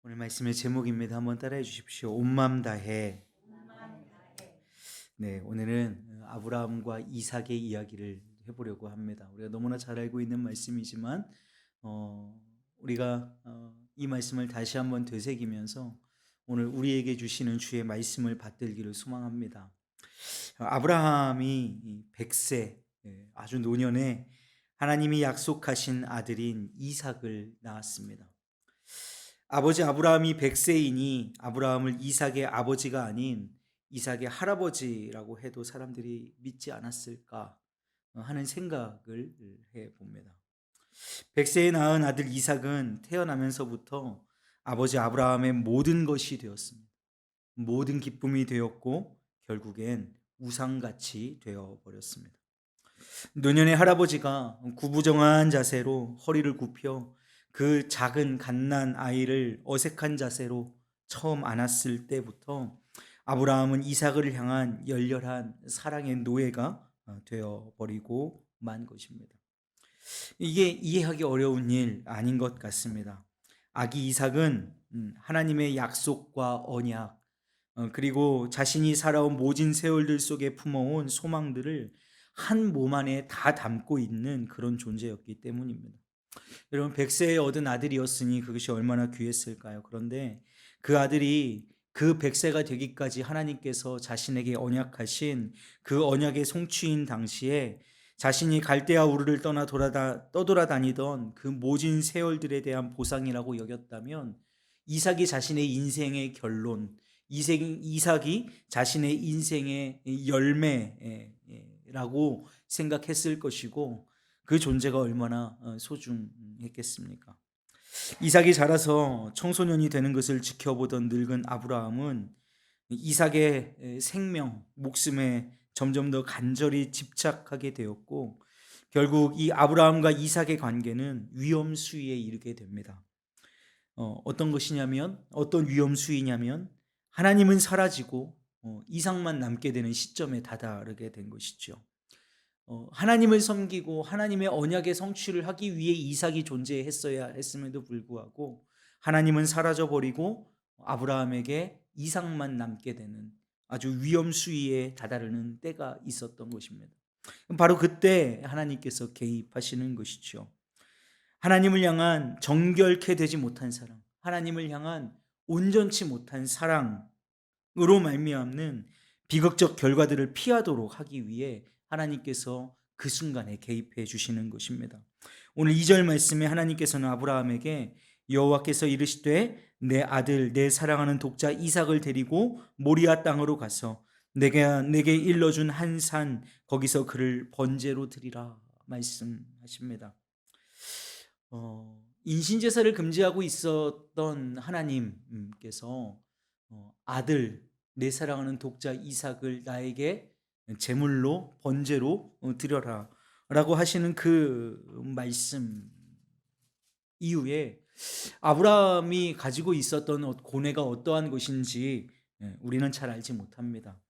오늘 말씀의 제목입니다. 한번 따라해 주십시오. 온 마음 다해. 네, 오늘은 아브라함과 이삭의 이야기를 해보려고 합니다. 우리가 너무나 잘 알고 있는 말씀이지만 우리가 이 말씀을 다시 한번 되새기면서 오늘 우리에게 주시는 주의 말씀을 받들기를 소망합니다. 아브라함이 100세 아주 노년에 하나님이 약속하신 아들인 이삭을 낳았습니다. 아버지 아브라함이 100세이니 아브라함을 이삭의 아버지가 아닌 이삭의 할아버지라고 해도 사람들이 믿지 않았을까 하는 생각을 해봅니다. 100세에 낳은 아들 이삭은 태어나면서부터 아버지 아브라함의 모든 것이 되었습니다. 모든 기쁨이 되었고 결국엔 우상같이 되어버렸습니다. 노년의 할아버지가 구부정한 자세로 허리를 굽혀 그 작은 갓난 아이를 어색한 자세로 처음 안았을 때부터 아브라함은 이삭을 향한 열렬한 사랑의 노예가 되어버리고 만 것입니다. 이게 이해하기 어려운 일 아닌 것 같습니다. 아기 이삭은 하나님의 약속과 언약 그리고 자신이 살아온 모진 세월들 속에 품어온 소망들을 한 몸 안에 다 담고 있는 그런 존재였기 때문입니다. 여러분 100세에 얻은 아들이었으니 그것이 얼마나 귀했을까요? 그런데 그 아들이 그 100세가 되기까지 하나님께서 자신에게 언약하신 그 언약의 성취인 당시에 자신이 갈대아 우르를 떠돌아다니던 그 모진 세월들에 대한 보상이라고 여겼다면 이삭이 자신의 인생의 결론, 이삭이 자신의 인생의 열매라고 생각했을 것이고 그 존재가 얼마나 소중했겠습니까? 이삭이 자라서 청소년이 되는 것을 지켜보던 늙은 아브라함은 이삭의 생명, 목숨에 점점 더 간절히 집착하게 되었고 결국 이 아브라함과 이삭의 관계는 위험 수위에 이르게 됩니다. 어떤 위험 수위냐면 하나님은 사라지고 이삭만 남게 되는 시점에 다다르게 된 것이죠. 하나님을 섬기고 하나님의 언약의 성취를 하기 위해 이삭이 존재했어야 했음에도 불구하고 하나님은 사라져 버리고 아브라함에게 이삭만 남게 되는 아주 위험 수위에 다다르는 때가 있었던 것입니다. 바로 그때 하나님께서 개입하시는 것이죠. 하나님을 향한 정결케 되지 못한 사랑, 하나님을 향한 온전치 못한 사랑으로 말미암는 비극적 결과들을 피하도록 하기 위해 하나님께서 그 순간에 개입해 주시는 것입니다. 오늘 2절 말씀에 하나님께서는 아브라함에게 여호와께서 이르시되 내 아들 내 사랑하는 독자 이삭을 데리고 모리아 땅으로 가서 내게 일러준 한 산 거기서 그를 번제로 드리라 말씀하십니다. 인신제사를 금지하고 있었던 하나님께서 아들 내 사랑하는 독자 이삭을 나에게 제물로 번제로 드려라 라고 하시는 그 말씀 이후에 아브라함이 가지고 있었던 고뇌가 어떠한 것인지 우리는 잘 알지 못합니다.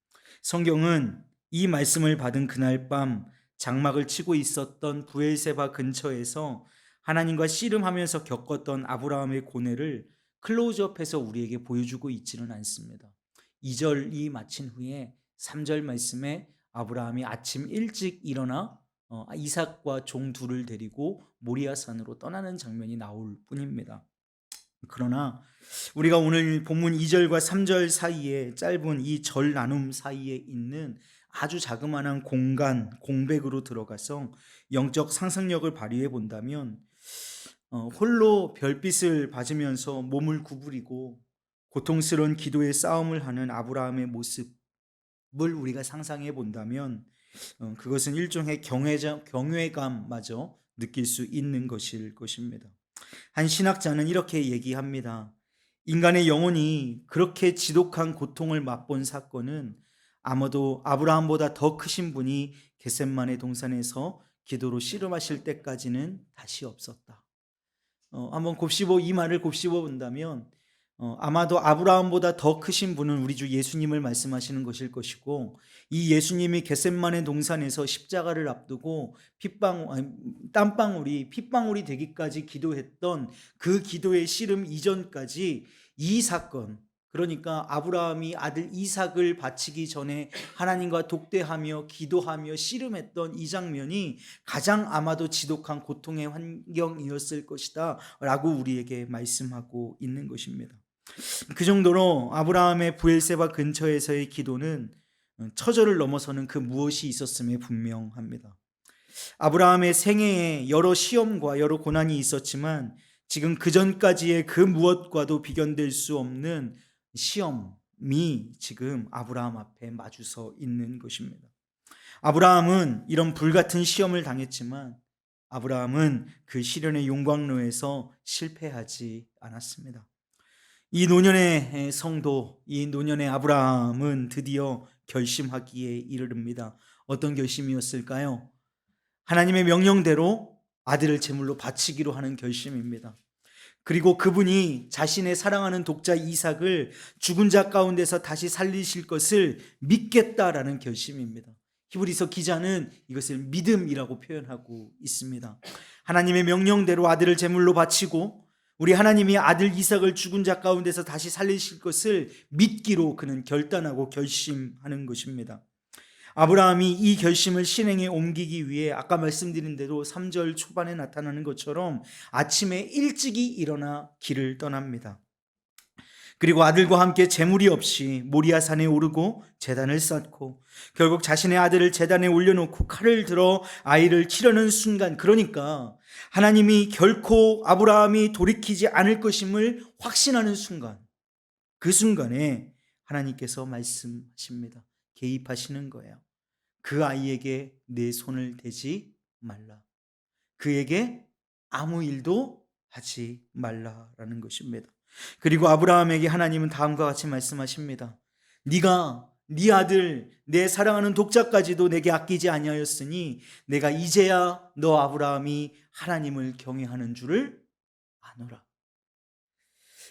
성경은 이 말씀을 받은 그날 밤 장막을 치고 있었던 부엘세바 근처에서 하나님과 씨름하면서 겪었던 아브라함의 고뇌를 클로즈업해서 우리에게 보여주고 있지는 않습니다. 2절이 마친 후에 3절 말씀에 아브라함이 아침 일찍 일어나 이삭과 종 둘을 데리고 모리아산으로 떠나는 장면이 나올 뿐입니다. 그러나 우리가 오늘 본문 2절과 3절 사이에 짧은 이 절 나눔 사이에 있는 아주 자그마한 공백으로 들어가서 영적 상상력을 발휘해 본다면 홀로 별빛을 받으면서 몸을 구부리고 고통스러운 기도의 싸움을 하는 아브라함의 모습을 우리가 상상해 본다면 그것은 일종의 경외감마저 느낄 수 있는 것일 것입니다. 한 신학자는 이렇게 얘기합니다. 인간의 영혼이 그렇게 지독한 고통을 맛본 사건은 아마도 아브라함보다 더 크신 분이 겟셋마네 동산에서 기도로 씨름하실 때까지는 다시 없었다. 한번 이 말을 곱씹어 본다면 아마도 아브라함보다 더 크신 분은 우리 주 예수님을 말씀하시는 것일 것이고 이 예수님이 겟셋마네 동산에서 십자가를 앞두고 땀방울이 핏방울이 되기까지 기도했던 그 기도의 씨름 이전까지 이 사건, 그러니까 아브라함이 아들 이삭을 바치기 전에 하나님과 독대하며 기도하며 씨름했던 이 장면이 가장 아마도 지독한 고통의 환경이었을 것이다 라고 우리에게 말씀하고 있는 것입니다. 그 정도로 아브라함의 브엘세바 근처에서의 기도는 처절을 넘어서는 그 무엇이 있었음에 분명합니다. 아브라함의 생애에 여러 시험과 여러 고난이 있었지만 지금 그 전까지의 그 무엇과도 비견될 수 없는 시험이 지금 아브라함 앞에 마주서 있는 것입니다. 아브라함은 이런 불같은 시험을 당했지만 아브라함은 그 시련의 용광로에서 실패하지 않았습니다. 이 노년의 성도, 이 노년의 아브라함은 드디어 결심하기에 이르릅니다. 어떤 결심이었을까요? 하나님의 명령대로 아들을 제물로 바치기로 하는 결심입니다. 그리고 그분이 자신의 사랑하는 독자 이삭을 죽은 자 가운데서 다시 살리실 것을 믿겠다라는 결심입니다. 히브리서 기자는 이것을 믿음이라고 표현하고 있습니다. 하나님의 명령대로 아들을 제물로 바치고 우리 하나님이 아들 이삭을 죽은 자 가운데서 다시 살리실 것을 믿기로 그는 결단하고 결심하는 것입니다. 아브라함이 이 결심을 실행에 옮기기 위해 아까 말씀드린 대로 3절 초반에 나타나는 것처럼 아침에 일찍이 일어나 길을 떠납니다. 그리고 아들과 함께 제물이 없이 모리아산에 오르고 제단을 쌓고 결국 자신의 아들을 제단에 올려놓고 칼을 들어 아이를 치려는 순간, 그러니까 하나님이 결코 아브라함이 돌이키지 않을 것임을 확신하는 순간, 그 순간에 하나님께서 말씀하십니다. 개입하시는 거예요. 그 아이에게 내 손을 대지 말라. 그에게 아무 일도 하지 말라라는 것입니다. 그리고 아브라함에게 하나님은 다음과 같이 말씀하십니다. 네가 네 아들 내 사랑하는 독자까지도 내게 아끼지 아니하였으니 내가 이제야 너 아브라함이 하나님을 경외하는 줄을 아노라.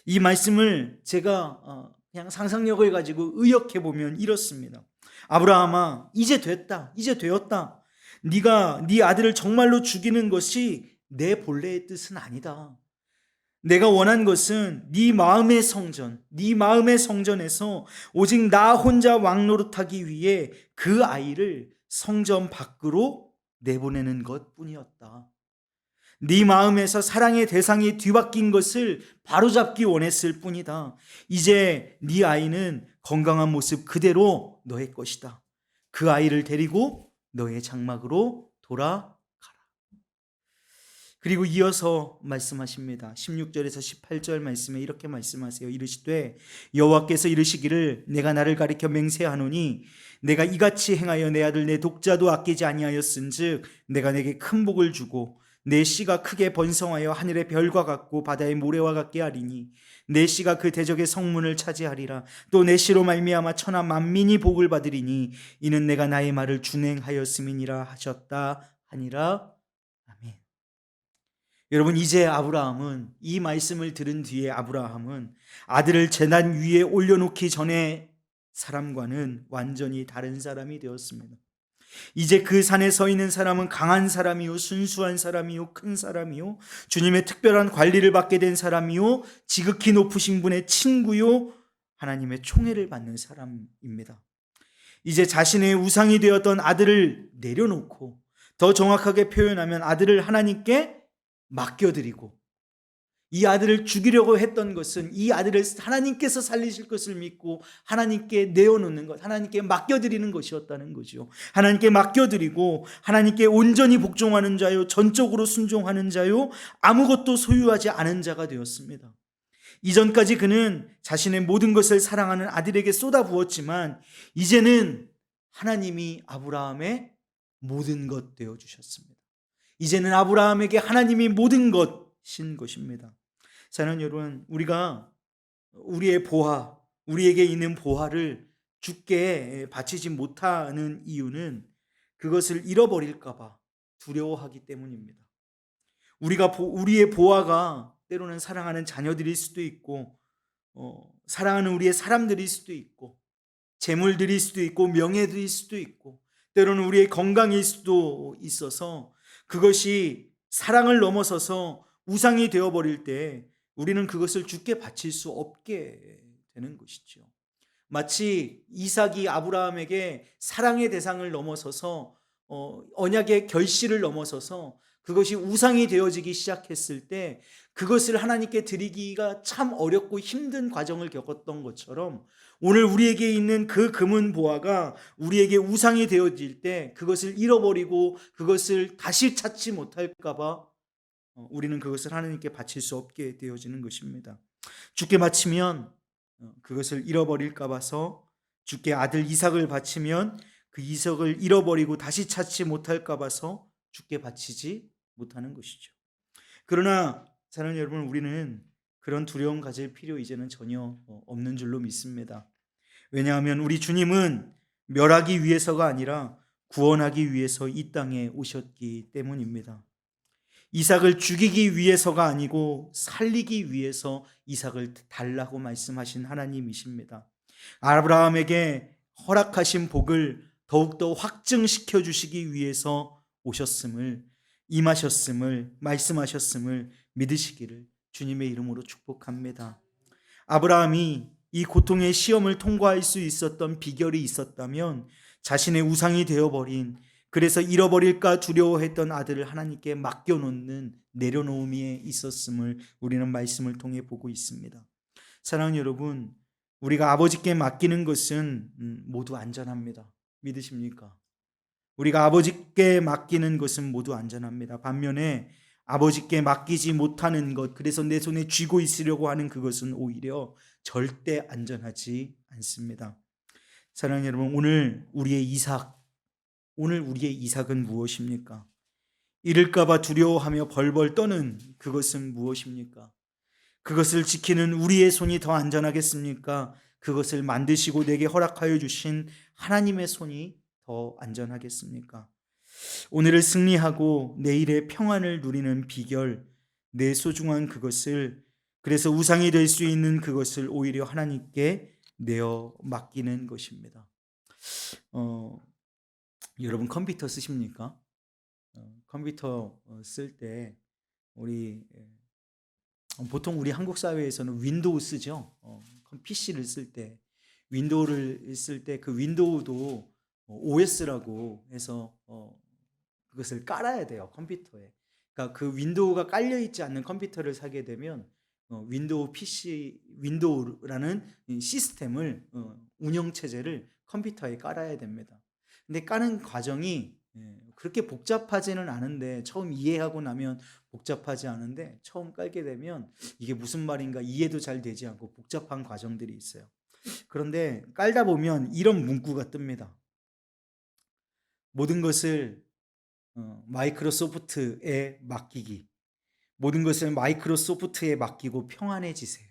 이 말씀을 제가 그냥 상상력을 가지고 의역해 보면 이렇습니다. 아브라함아, 이제 됐다, 이제 되었다. 네가 네 아들을 정말로 죽이는 것이 내 본래의 뜻은 아니다. 내가 원한 것은 네 마음의 성전, 네 마음의 성전에서 오직 나 혼자 왕노릇하기 위해 그 아이를 성전 밖으로 내보내는 것뿐이었다. 네 마음에서 사랑의 대상이 뒤바뀐 것을 바로잡기 원했을 뿐이다. 이제 네 아이는 건강한 모습 그대로 너의 것이다. 그 아이를 데리고 너의 장막으로 돌아가라. 그리고 이어서 말씀하십니다. 16절에서 18절 말씀에 이렇게 말씀하세요. 이르시되 여호와께서 이르시기를 내가 나를 가리켜 맹세하노니 내가 이같이 행하여 내 아들 내 독자도 아끼지 아니하였은즉 내가 내게 큰 복을 주고 내 씨가 크게 번성하여 하늘의 별과 같고 바다의 모래와 같게 하리니 내 씨가 그 대적의 성문을 차지하리라. 또 내 씨로 말미암아 천하 만민이 복을 받으리니 이는 내가 나의 말을 준행하였음이니라 하셨다 하니라. 아멘. 여러분, 이제 아브라함은, 이 말씀을 들은 뒤에 아브라함은 아들을 제단 위에 올려놓기 전에 사람과는 완전히 다른 사람이 되었습니다. 이제 그 산에 서 있는 사람은 강한 사람이요, 순수한 사람이요, 큰 사람이요, 주님의 특별한 관리를 받게 된 사람이요, 지극히 높으신 분의 친구요, 하나님의 총애를 받는 사람입니다. 이제 자신의 우상이 되었던 아들을 내려놓고, 더 정확하게 표현하면 아들을 하나님께 맡겨드리고, 이 아들을 죽이려고 했던 것은 이 아들을 하나님께서 살리실 것을 믿고 하나님께 내어놓는 것, 하나님께 맡겨드리는 것이었다는 거죠. 하나님께 맡겨드리고 하나님께 온전히 복종하는 자요, 전적으로 순종하는 자요, 아무것도 소유하지 않은 자가 되었습니다. 이전까지 그는 자신의 모든 것을 사랑하는 아들에게 쏟아부었지만 이제는 하나님이 아브라함의 모든 것 되어주셨습니다. 이제는 아브라함에게 하나님이 모든 것인 것입니다. 사랑하는 여러분, 우리가 우리의 보화, 우리에게 있는 보화를 주께 바치지 못하는 이유는 그것을 잃어버릴까 봐 두려워하기 때문입니다. 우리의 보화가 때로는 사랑하는 자녀들일 수도 있고, 사랑하는 우리의 사람들일 수도 있고, 재물들일 수도 있고, 명예들일 수도 있고, 때로는 우리의 건강일 수도 있어서 그것이 사랑을 넘어서서 우상이 되어버릴 때 우리는 그것을 주께 바칠 수 없게 되는 것이죠. 마치 이삭이 아브라함에게 사랑의 대상을 넘어서서 언약의 결실을 넘어서서 그것이 우상이 되어지기 시작했을 때 그것을 하나님께 드리기가 참 어렵고 힘든 과정을 겪었던 것처럼 오늘 우리에게 있는 그 금은 보화가 우리에게 우상이 되어질 때 그것을 잃어버리고 그것을 다시 찾지 못할까 봐 우리는 그것을 하나님께 바칠 수 없게 되어지는 것입니다. 주께 바치면 그것을 잃어버릴까 봐서, 주께 아들 이삭을 바치면 그 이삭을 잃어버리고 다시 찾지 못할까 봐서 주께 바치지 못하는 것이죠. 그러나 사랑하는 여러분, 우리는 그런 두려움 가질 필요 이제는 전혀 없는 줄로 믿습니다. 왜냐하면 우리 주님은 멸하기 위해서가 아니라 구원하기 위해서 이 땅에 오셨기 때문입니다. 이삭을 죽이기 위해서가 아니고 살리기 위해서 이삭을 달라고 말씀하신 하나님이십니다. 아브라함에게 허락하신 복을 더욱더 확증시켜 주시기 위해서 오셨음을, 임하셨음을, 말씀하셨음을 믿으시기를 주님의 이름으로 축복합니다. 아브라함이 이 고통의 시험을 통과할 수 있었던 비결이 있었다면 자신의 우상이 되어버린, 그래서 잃어버릴까 두려워했던 아들을 하나님께 맡겨놓는 내려놓음이 있었음을 우리는 말씀을 통해 보고 있습니다. 사랑하는 여러분, 우리가 아버지께 맡기는 것은 모두 안전합니다. 믿으십니까? 우리가 아버지께 맡기는 것은 모두 안전합니다. 반면에 아버지께 맡기지 못하는 것, 그래서 내 손에 쥐고 있으려고 하는 그것은 오히려 절대 안전하지 않습니다. 사랑하는 여러분, 오늘 우리의 이삭은 무엇입니까? 잃을까봐 두려워하며 벌벌 떠는 그것은 무엇입니까? 그것을 지키는 우리의 손이 더 안전하겠습니까? 그것을 만드시고 내게 허락하여 주신 하나님의 손이 더 안전하겠습니까? 오늘을 승리하고 내일의 평안을 누리는 비결, 내 소중한 그것을, 그래서 우상이 될 수 있는 그것을 오히려 하나님께 내어 맡기는 것입니다. 여러분 컴퓨터 쓰십니까? 컴퓨터 쓸 때 우리 보통 우리 한국 사회에서는 윈도우 쓰죠. PC를 쓸 때 윈도우를 쓸 때 그 윈도우도 OS라고 해서 그것을 깔아야 돼요, 컴퓨터에. 그러니까 그 윈도우가 깔려 있지 않는 컴퓨터를 사게 되면 윈도우 PC, 윈도우라는 시스템을 운영 체제를 컴퓨터에 깔아야 됩니다. 근데 까는 과정이 그렇게 복잡하지는 않은데, 처음 이해하고 나면 복잡하지 않은데 처음 깔게 되면 이게 무슨 말인가 이해도 잘 되지 않고 복잡한 과정들이 있어요. 그런데 깔다 보면 이런 문구가 뜹니다. 모든 것을 마이크로소프트에 맡기기. 모든 것을 마이크로소프트에 맡기고 평안해지세요.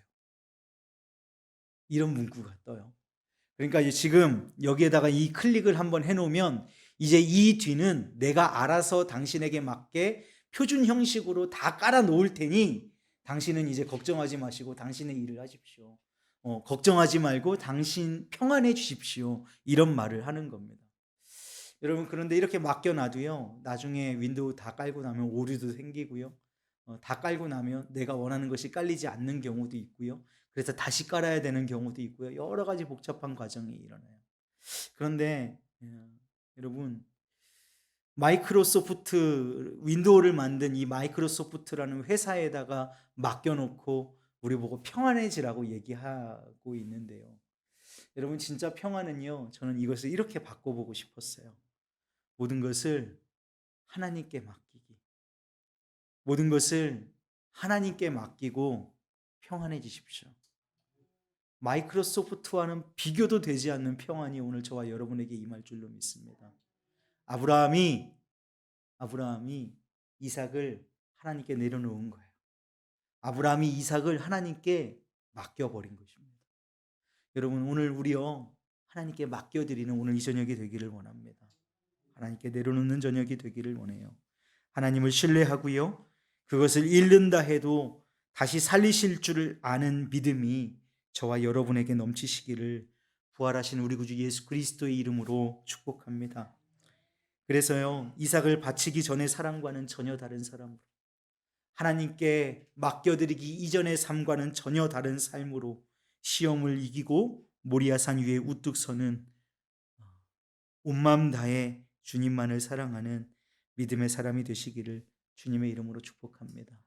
이런 문구가 떠요. 그러니까 이제 지금 여기에다가 이 클릭을 한번 해놓으면 이제 이 뒤는 내가 알아서 당신에게 맞게 표준 형식으로 다 깔아 놓을 테니 당신은 이제 걱정하지 마시고 당신의 일을 하십시오. 걱정하지 말고 당신 평안해 주십시오. 이런 말을 하는 겁니다. 여러분, 그런데 이렇게 맡겨놔도요, 나중에 윈도우 다 깔고 나면 오류도 생기고요, 다 깔고 나면 내가 원하는 것이 깔리지 않는 경우도 있고요, 그래서 다시 깔아야 되는 경우도 있고요, 여러 가지 복잡한 과정이 일어나요. 그런데 여러분, 마이크로소프트, 윈도우를 만든 이 마이크로소프트라는 회사에다가 맡겨놓고 우리 보고 평안해지라고 얘기하고 있는데요, 여러분, 진짜 평안은요, 저는 이것을 이렇게 바꿔보고 싶었어요. 모든 것을 하나님께 맡기기. 모든 것을 하나님께 맡기고 평안해지십시오. 마이크로소프트와는 비교도 되지 않는 평안이 오늘 저와 여러분에게 임할 줄로 믿습니다. 아브라함이 이삭을 하나님께 내려놓은 거예요. 아브라함이 이삭을 하나님께 맡겨버린 것입니다. 여러분, 오늘 우리요, 하나님께 맡겨드리는 오늘 이 저녁이 되기를 원합니다. 하나님께 내려놓는 저녁이 되기를 원해요. 하나님을 신뢰하고요, 그것을 잃는다 해도 다시 살리실 줄 아는 믿음이 저와 여러분에게 넘치시기를 부활하신 우리 구주 예수 그리스도의 이름으로 축복합니다. 그래서요, 이삭을 바치기 전의 사랑과는 전혀 다른 사랑으로, 하나님께 맡겨드리기 이전의 삶과는 전혀 다른 삶으로 시험을 이기고 모리아산 위에 우뚝 서는 온 마음 다해 주님만을 사랑하는 믿음의 사람이 되시기를 주님의 이름으로 축복합니다.